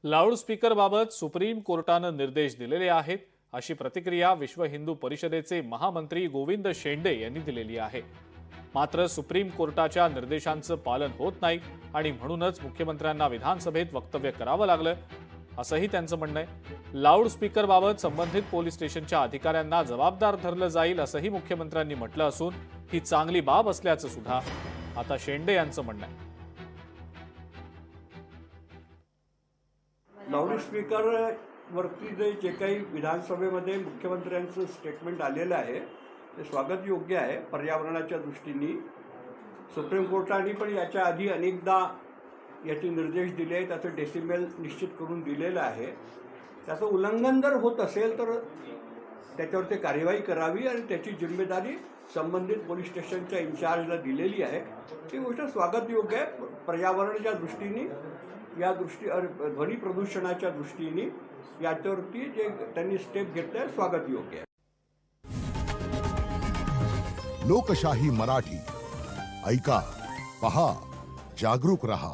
लाऊडस्पीकरबाबत supreme कोर्टानं निर्देश दिलेले आहेत, अशी प्रतिक्रिया विश्व हिंदू परिषदेचे महामंत्री गोविंद शेंडे यांनी दिलेली आहे। मात्र सुप्रीम कोर्टाच्या निर्देशांचं पालन होत नाही आणि म्हणूनच मुख्यमंत्र्यांना विधानसभेत वक्तव्य करावं लागलं, असंही त्यांचं म्हणणं आहे। लाऊडस्पीकरबाबत संबंधित पोलीस स्टेशनच्या अधिकाऱ्यांना जबाबदार धरलं जाईल, असंही मुख्यमंत्र्यांनी म्हटलं असून ही चांगली बाब असल्याचं सुद्धा आता शेंडे यांचं म्हणणं आहे। लाऊडस्पीकर वरती जे काही विधानसभेमध्ये मुख्यमंत्र्यांचं स्टेटमेंट आलेलं आहे ते स्वागत योग्य आहे। पर्यावरणाच्या दृष्टीने सुप्रीम कोर्टाने पण याच्या आधी अनेकदा याचे निर्देश दिले आहेत, त्याचं डेसिबल निश्चित करून दिलेलं आहे। त्याचं उल्लंघन जर होत असेल तर त्याच्यावरती कार्यवाही करावी आणि त्याची जिम्मेदारी संबंधित पोलीस स्टेशनच्या इन्चार्जला दिलेली आहे। ही गोष्ट स्वागत योग्य आहे। पर्यावरणाच्या दृष्टीने ध्वनी प्रदूषणाच्या दृष्टीने याच्यावरती जे त्यांनी स्टेप घेतले स्वागत योग्य आहे। लोकशाही मराठी ऐका, पहा, जागरूक रहा।